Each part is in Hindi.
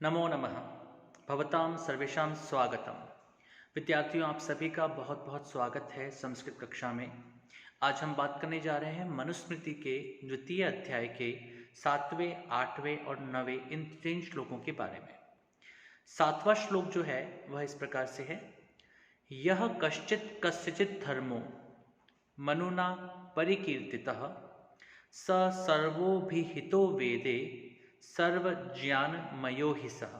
नमो नमः। भवतां सर्वेषां स्वागतम। विद्यार्थियों, आप सभी का बहुत बहुत स्वागत है संस्कृत कक्षा में। आज हम बात करने जा रहे हैं मनुस्मृति के द्वितीय अध्याय के 7वें, 8वें और 9वें इन 3 श्लोकों के बारे में। 7वां श्लोक जो है वह इस प्रकार से है। यह कश्चित् कस्यचित् धर्मो मनुना परिकीर्तितः स सर्वोभिहितो वेदे सर्वज्ञानमयो हि सः।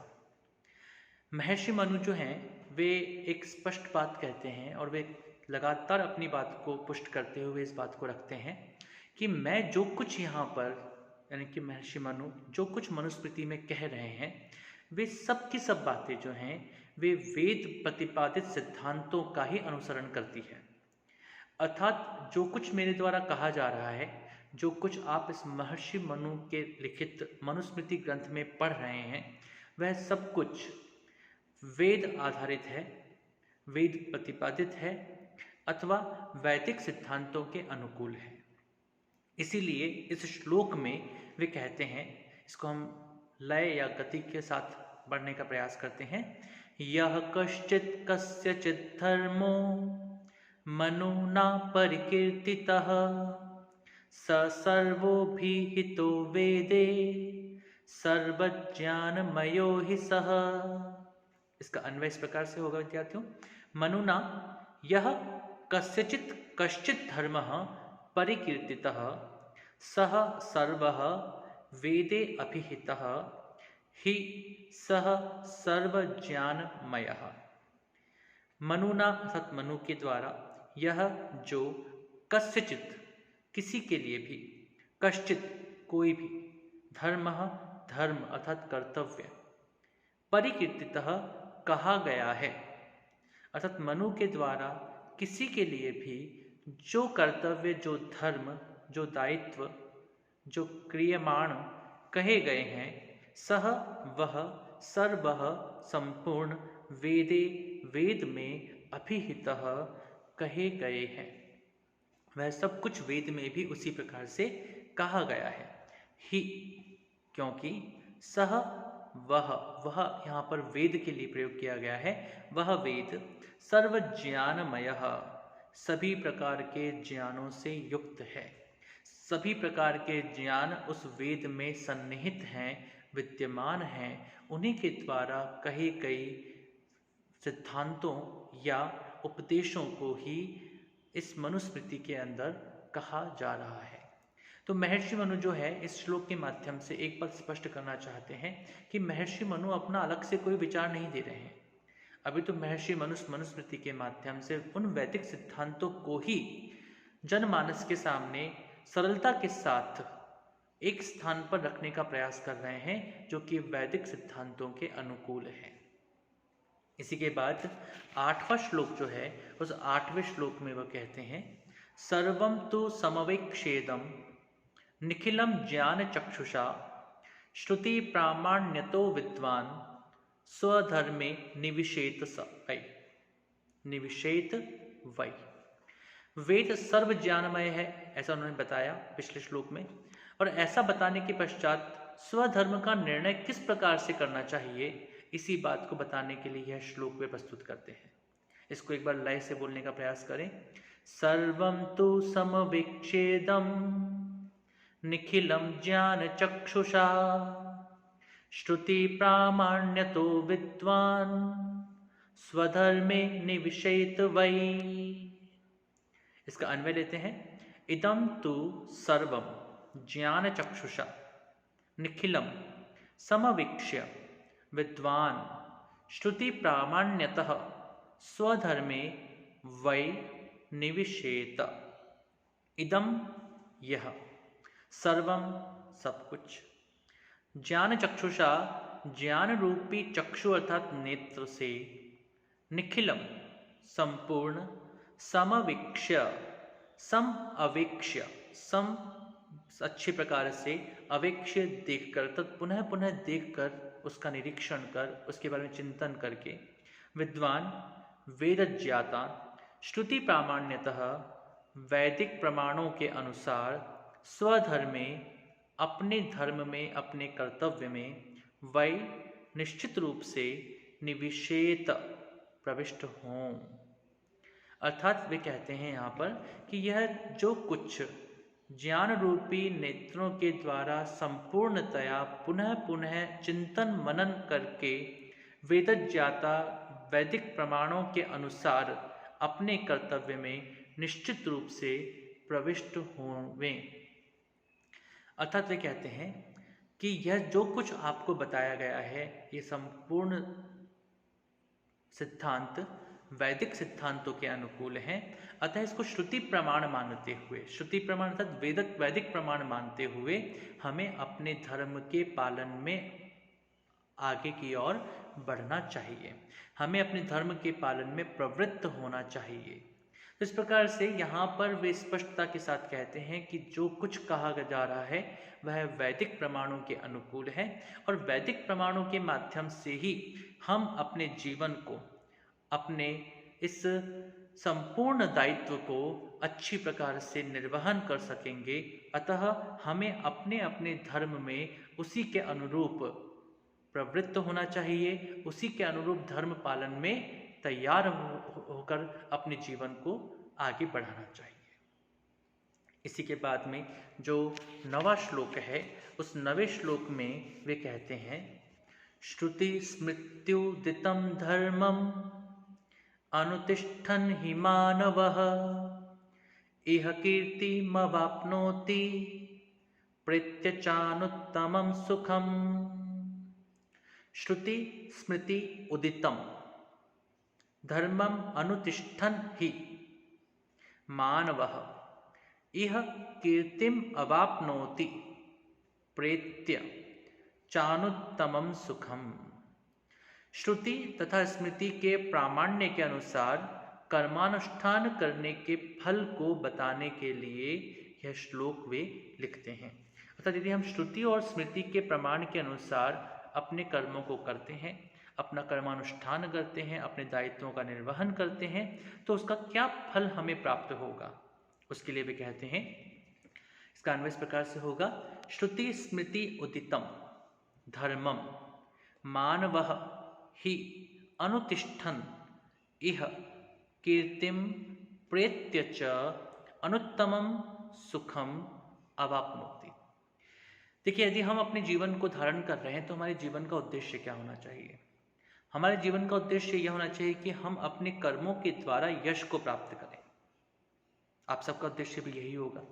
महर्षि मनु जो हैं वे एक स्पष्ट बात कहते हैं और वे लगातार अपनी बात को पुष्ट करते हुए इस बात को रखते हैं कि मैं जो कुछ यहाँ पर यानी कि महर्षि मनु जो कुछ मनुस्मृति में कह रहे हैं वे सब की सब बातें जो हैं वे वेद प्रतिपादित सिद्धांतों का ही अनुसरण करती है। अर्थात जो कुछ मेरे द्वारा कहा जा रहा है, जो कुछ आप इस महर्षि मनु के लिखित मनुस्मृति ग्रंथ में पढ़ रहे हैं, वह सब कुछ वेद आधारित है, वेद प्रतिपादित है अथवा वैदिक सिद्धांतों के अनुकूल है। इसीलिए इस श्लोक में वे कहते हैं, इसको हम लय या गति के साथ पढ़ने का प्रयास करते हैं। यह कश्चित् कस्यचित् धर्मो मनुना परिकीर्तितः स सर्वोभिहितो वेदे सर्वज्ञानमयो हि सः। इसका अन्वय इस प्रकार से होगा विद्यार्थियों। मनुना यह कस्यचित् कश्चित् धर्मः परिकीर्तितः सः सर्वः वेदे अभिहितः हि सः सर्वज्ञानमयः। मनुना अर्थात मनु के द्वारा यह जो कस्यचित् किसी के लिए भी, कश्चित् कोई भी, धर्म धर्म अर्थात कर्तव्य, परिकीर्तितः कहा गया है अर्थात मनु के द्वारा किसी के लिए भी जो कर्तव्य, जो धर्म, जो दायित्व, जो क्रियमाण कहे गए हैं, सह वह सर्वः संपूर्ण वेदे वेद में अभिहितः कहे गए हैं। वह सब कुछ वेद में भी उसी प्रकार से कहा गया है। ही क्योंकि सह वह यहाँ पर वेद के लिए प्रयोग किया गया है। वह वेद सर्वज्ञानमय सभी प्रकार के ज्ञानों से युक्त है। सभी प्रकार के ज्ञान उस वेद में सन्निहित हैं, विद्यमान हैं। उन्हीं के द्वारा कही गई सिद्धांतों या उपदेशों को ही इस मनुस्मृति के अंदर कहा जा रहा है। तो महर्षि मनु जो है इस श्लोक के माध्यम से एक बात स्पष्ट करना चाहते हैं कि महर्षि मनु अपना अलग से कोई विचार नहीं दे रहे हैं। अभी तो महर्षि मनुस्मृति के माध्यम से उन वैदिक सिद्धांतों को ही जनमानस के सामने सरलता के साथ एक स्थान पर रखने का प्रयास कर रहे हैं जो कि वैदिक सिद्धांतों के अनुकूल है। इसी के बाद 8वां श्लोक जो है उस 8वें श्लोक में वह कहते हैं, सर्वं तु समवेक्षेदं निखिलं ज्ञान चक्षुषा श्रुति प्रामाण्यतो विद्वान स्वधर्मे निविशेत वै। निविशेत वै। वेद सर्व ज्ञानमय है ऐसा उन्होंने बताया पिछले श्लोक में, और ऐसा बताने के पश्चात स्वधर्म का निर्णय किस प्रकार से करना चाहिए इसी बात को बताने के लिए यह श्लोक वे प्रस्तुत करते हैं। इसको एक बार लय से बोलने का प्रयास करें। सर्वं तु समवेक्षेदं निखिलं ज्ञान चक्षुषा श्रुति प्रामाण्यतो विद्वान स्वधर्मे निविशेत वै। इसका अन्वय लेते हैं। इदं तु सर्वं ज्ञान चक्षुषा निखिलं समवीक्ष्य विद्वान श्रुति प्रामाण्यतः स्वधर्मे वै निविशेत। इदम यह, सर्वम सब कुछ, ज्ञान चक्षुषा ज्ञान रूपी चक्षु अर्थात नेत्र से, निखिलम संपूर्ण, समवीक्ष्य सम अवेक्ष्य, सम अच्छे प्रकार से, अवेक्ष्य देखकर तत् पुनः पुनः देखकर उसका निरीक्षण कर उसके बारे में चिंतन करके, विद्वान वेदज्ञाता श्रुति प्रामाण्यतः वैदिक प्रमाणों के अनुसार स्वधर्मे अपने धर्म में अपने कर्तव्य में वै निश्चित रूप से निविशेत प्रविष्ट हों। अर्थात वे कहते हैं यहाँ पर कि यह जो कुछ ज्ञान रूपी नेत्रों के द्वारा संपूर्णतया पुनः पुनः चिंतन मनन करके वेदज्ञाता वैदिक प्रमाणों के अनुसार अपने कर्तव्य में निश्चित रूप से प्रविष्ट होवें। अर्थात वे कहते हैं कि यह जो कुछ आपको बताया गया है ये संपूर्ण सिद्धांत वैदिक सिद्धांतों के अनुकूल हैं, अतः इसको श्रुति प्रमाण मानते हुए, श्रुति प्रमाण अर्थात वैदिक प्रमाण मानते हुए हमें अपने धर्म के पालन में आगे की ओर बढ़ना चाहिए, हमें अपने धर्म के पालन में प्रवृत्त होना चाहिए। इस प्रकार से यहाँ पर वे स्पष्टता के साथ कहते हैं कि जो कुछ कहा जा रहा है वह वैदिक प्रमाणों के अनुकूल है और वैदिक प्रमाणों के माध्यम से ही हम अपने जीवन को, अपने इस संपूर्ण दायित्व को अच्छी प्रकार से निर्वहन कर सकेंगे। अतः हमें अपने अपने धर्म में उसी के अनुरूप प्रवृत्त होना चाहिए, उसी के अनुरूप धर्म पालन में तैयार होकर अपने जीवन को आगे बढ़ाना चाहिए। इसी के बाद में जो 9वां श्लोक है, उस 9वें श्लोक में वे कहते हैं, श्रुति स्मृत्युदितं धर्मम अनुतिष्ठन् हि मानवः इह कीर्तिमवाप्नोति प्रत्यचानुत्तमं सुखम। श्रुति स्मृति उदितम धर्मम अनुतिष्ठन् हि मानवः इह कीर्तिम अवाप्नोति प्रेत्य चानुत्तमं सुखम। श्रुति तथा स्मृति के प्रामाण्य के अनुसार कर्मानुष्ठान करने के फल को बताने के लिए यह श्लोक वे लिखते हैं। अर्थात यदि हम श्रुति और स्मृति के प्रमाण के अनुसार अपने कर्मों को करते हैं, अपना कर्मानुष्ठान करते हैं, अपने दायित्वों का निर्वहन करते हैं, तो उसका क्या फल हमें प्राप्त होगा, उसके लिए वे कहते हैं, इसका अन्वय इस प्रकार से होगा, श्रुति स्मृति उदितम धर्मम मानवः हि अनुतिष्ठन् इह कीर्तिम प्रेत्य च अनुत्तमं सुखम अवाप्नोति। देखिए, यदि हम अपने जीवन को धारण कर रहे हैं तो हमारे जीवन का उद्देश्य क्या होना चाहिए? हमारे जीवन का उद्देश्य यह होना चाहिए कि हम अपने कर्मों के द्वारा यश को प्राप्त करें। आप सबका उद्देश्य भी यही होगा।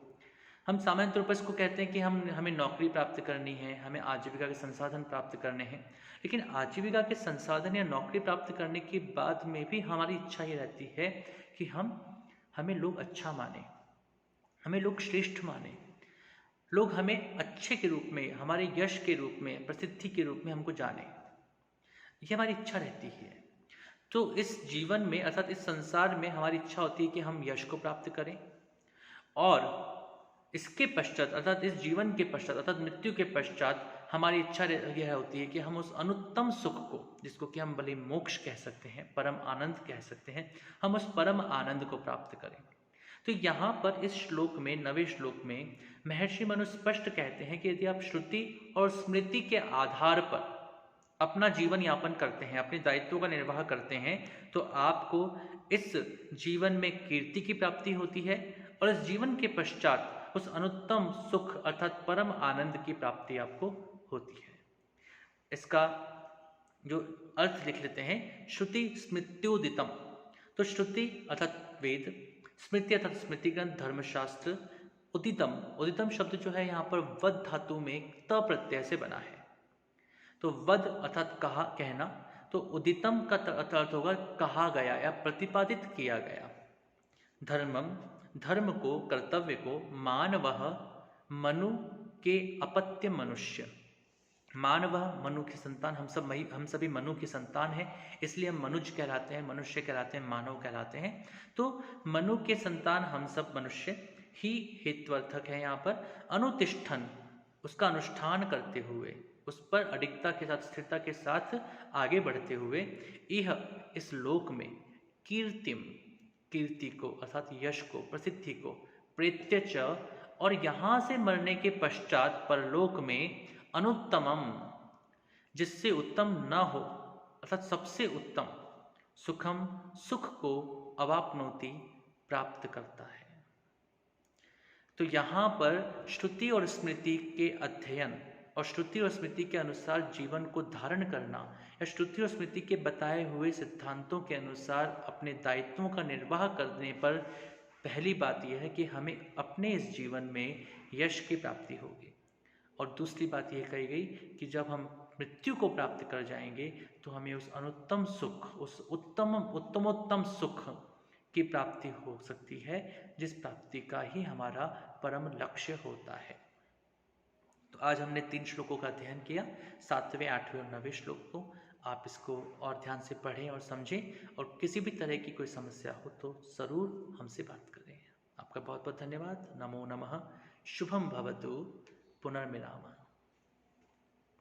हम सामान्य तौर पर इसको कहते हैं कि हमें नौकरी प्राप्त करनी है, हमें आजीविका के संसाधन प्राप्त करने हैं, लेकिन आजीविका के संसाधन या नौकरी प्राप्त करने के बाद में भी हमारी इच्छा ये रहती है कि हमें लोग अच्छा माने, हमें लोग श्रेष्ठ माने, लोग हमें अच्छे के रूप में, हमारे यश के रूप में, प्रसिद्धि के रूप में हमको जाने, ये हमारी इच्छा रहती है। तो इस जीवन में अर्थात इस संसार में हमारी इच्छा होती है कि हम यश को प्राप्त करें, और इसके पश्चात अर्थात इस जीवन के पश्चात अर्थात मृत्यु के पश्चात हमारी इच्छा यह होती है कि हम उस अनुत्तम सुख को, जिसको कि हम भले मोक्ष कह सकते हैं, परम आनंद कह सकते हैं, हम उस परम आनंद को प्राप्त करें। तो यहाँ पर इस श्लोक में, 9वें श्लोक में महर्षि मनु स्पष्ट कहते हैं कि यदि आप श्रुति और स्मृति के आधार पर अपना जीवन यापन करते हैं, अपने दायित्वों का निर्वाह करते हैं, तो आपको इस जीवन में कीर्ति की प्राप्ति होती है और इस जीवन के पश्चात उस अनुत्तम सुख अर्थात परम आनंद की प्राप्ति आपको होती है। इसका जो अर्थ लिख लेते हैं, श्रुति स्मृत्युदितम, तो श्रुति अर्थात वेद, स्मृति अर्थात स्मृति ग्रंथ, धर्मशास्त्र, उदितम, उदितम शब्द जो है यहाँ पर वद धातु में त प्रत्यय से बना है। तो वद अर्थात कहा, कहना, तो उदितम का अर्थ होगा कहा गया या प्रतिपादित किया गया। धर्मम, धर्म को, कर्तव्य को, मानवः, मनु के अपत्य मनुष्य, मानवः मनु की संतान, हम सभी मनु की संतान हैं, इसलिए हम मनुज कहलाते हैं, मनुष्य कहलाते हैं, मानव कहलाते हैं। तो मनु के संतान हम सब मनुष्य ही हेत्वर्थक है यहाँ पर। अनुतिष्ठन, उसका अनुष्ठान करते हुए, उस पर अडिगता के साथ, स्थिरता के साथ आगे बढ़ते हुए, यह इस लोक में कीर्तिम, कीर्ति को अर्थात यश को, प्रसिद्धि को, प्रेत्य, और यहाँ से मरने के पश्चात परलोक में अनुत्तमम, जिससे उत्तम न हो, अर्थात सबसे उत्तम, सुखम, सुख को अवाप्नोति, प्राप्त करता है। तो यहाँ पर श्रुति और स्मृति के अध्ययन और श्रुति और स्मृति के अनुसार जीवन को धारण करना या श्रुति और स्मृति के बताए हुए सिद्धांतों के अनुसार अपने दायित्वों का निर्वाह करने पर पहली बात यह है कि हमें अपने इस जीवन में यश की प्राप्ति होगी। और दूसरी बात यह कही गई कि जब हम मृत्यु को प्राप्त कर जाएंगे तो हमें उस अनुत्तम सुख, उस उत्तमोत्तम सुख की प्राप्ति हो सकती है, जिस प्राप्ति का ही हमारा परम लक्ष्य होता है। तो आज हमने 3 श्लोकों का अध्ययन किया, 7वें, 8वें और 9वें श्लोक को। आप इसको और ध्यान से पढ़ें और समझें, और किसी भी तरह की कोई समस्या हो तो ज़रूर हमसे बात करें। आपका बहुत बहुत धन्यवाद। नमो नमः। शुभम भवतु। पुनर्मिलामः।